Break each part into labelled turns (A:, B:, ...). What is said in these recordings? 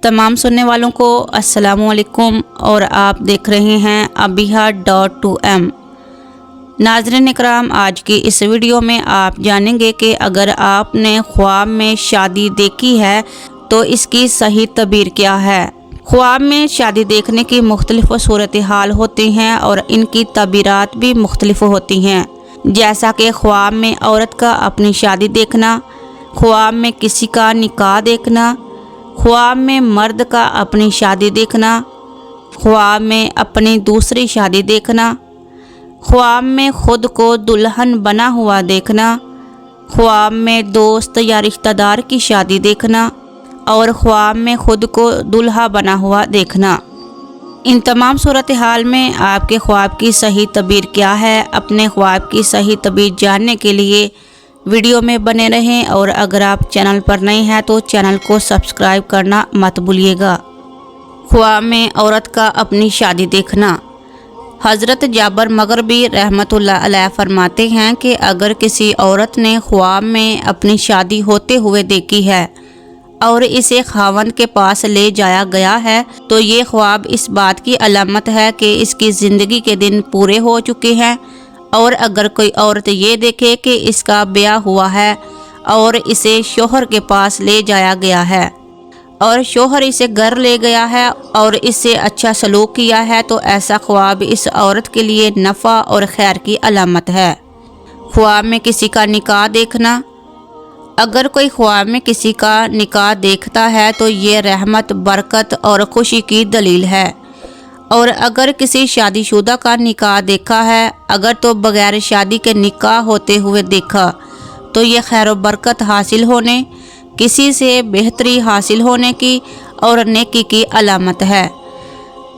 A: तमाम सुनने वालों को अस्सलामु अलैकुम और आप देख रहे हैं abiha.2m। नाज़रीन इकराम, आज की इस वीडियो में आप जानेंगे कि अगर आपने ख्वाब में शादी देखी है तो इसकी सही तबीर क्या है। ख्वाब में शादी देखने की मुख्तलिफ सूरत हाल होती हैं और इनकी तबीरात भी मुख्तलिफ होती हैं, जैसा कि ख्वाब में औरत का अपनी शादी देखना, ख्वाब में किसी का निकाह देखना, ख्वाब में मर्द का अपनी शादी देखना, ख्वाब में अपनी दूसरी शादी देखना, ख्वाब में खुद को दुल्हन बना हुआ देखना, ख्वाब में दोस्त या रिश्तेदार की शादी देखना और ख्वाब में खुद को दुल्हा बना हुआ देखना। इन तमाम सूरत हाल में आपके ख्वाब की सही तबीर क्या है। अपने ख्वाब की सही तबीर जानने के लिए वीडियो में बने रहें और अगर आप चैनल पर नए हैं तो चैनल को सब्सक्राइब करना मत भूलिएगा। ख्वाब में औरत का अपनी शादी देखना। हज़रत जाबर मग़रिबी रहमतुल्लाह अलैह फरमाते हैं कि अगर किसी औरत ने ख्वाब में अपनी शादी होते हुए देखी है और इसे खावंद के पास ले जाया गया है तो ये ख्वाब इस बात की अलामत है कि इसकी ज़िंदगी के दिन पूरे हो चुके हैं। और अगर कोई औरत ये देखे कि इसका ब्याह हुआ है और इसे शोहर के पास ले जाया गया है और शोहर इसे घर ले गया है और इससे अच्छा सलूक किया है तो ऐसा ख्वाब इस औरत के लिए नफ़ा और खैर की अलामत है। ख्वाब में किसी का निकाह देखना। अगर कोई ख्वाब में किसी का निकाह देखता है तो ये रहमत, बरकत और खुशी की दलील है। और अगर किसी शादीशुदा का निकाह देखा है, अगर तो बग़ैर शादी के निकाह होते हुए देखा तो ये खैर व बरकत हासिल होने, किसी से बेहतरी हासिल होने की और नेकी की अलामत है।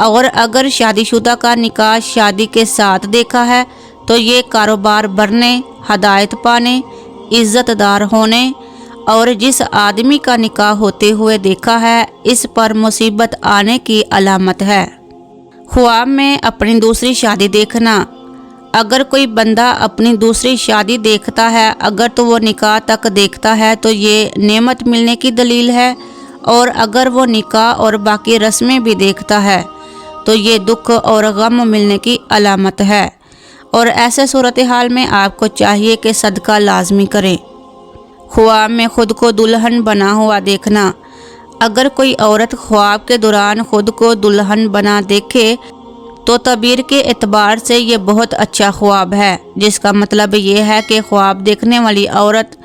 A: और अगर शादीशुदा का निकाह शादी के साथ देखा है तो ये कारोबार बढ़ने, हदायत पाने, इज़्ज़तदार होने और जिस आदमी का निकाह होते हुए देखा है इस पर मुसीबत आने की अलामत है। ख्वाब में अपनी दूसरी शादी देखना। अगर कोई बंदा अपनी दूसरी शादी देखता है, अगर तो वो निकाह तक देखता है तो ये नेमत मिलने की दलील है और अगर वो निकाह और बाकी रस्में भी देखता है तो ये दुख और गम मिलने की अलामत है। और ऐसे सूरत हाल में आपको चाहिए कि सदका लाजमी करें। ख्वाब में खुद को दुल्हन बना हुआ देखना। अगर कोई औरत ख्वाब के दौरान खुद को दुल्हन बना देखे तो तबीर के एतबार से ये बहुत अच्छा ख्वाब है, जिसका मतलब ये है कि ख्वाब देखने वाली औरत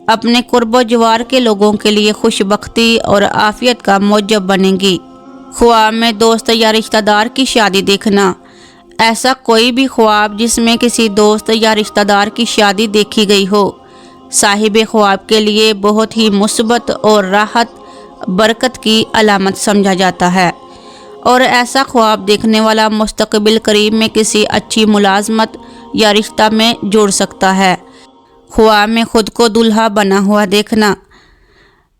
A: अपने कुर्बो जवार के लोगों के लिए खुशबख्ती और आफियत का मौजब बनेगी। ख्वाब में दोस्त या रिश्तेदार की शादी देखना। ऐसा कोई भी ख्वाब जिसमें किसी दोस्त या रिश्तेदार की शादी देखी गई हो साहिब ख्वाब के लिए बहुत ही मुस्बत और राहत, बरकत की अलामत समझा जाता है। और ऐसा ख्वाब देखने वाला मुस्तकबिल करीब में किसी अच्छी मुलाजमत या रिश्ता में जुड़ सकता है। ख्वाब में खुद को दुल्हा बना हुआ देखना।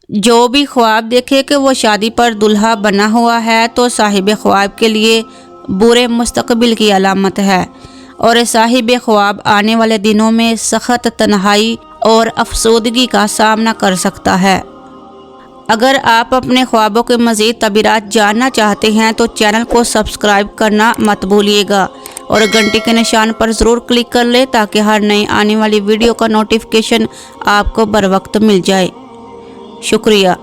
A: जो भी ख्वाब देखे कि वो शादी पर दुल्हा बना हुआ है तो साहिब ख्वाब के लिए बुरे मुस्तकबिल की अलामत है और साहिब ख्वाब आने वाले दिनों में सख्त तन्हाई और अफसोदगी का सामना कर सकता है। अगर आप अपने ख्वाबों के मज़ीद तबीरात जानना चाहते हैं तो चैनल को सब्सक्राइब करना मत भूलिएगा और घंटी के निशान पर ज़रूर क्लिक कर ले ताकि हर नई आने वाली वीडियो का नोटिफिकेशन आपको बर वक्त मिल जाए। शुक्रिया।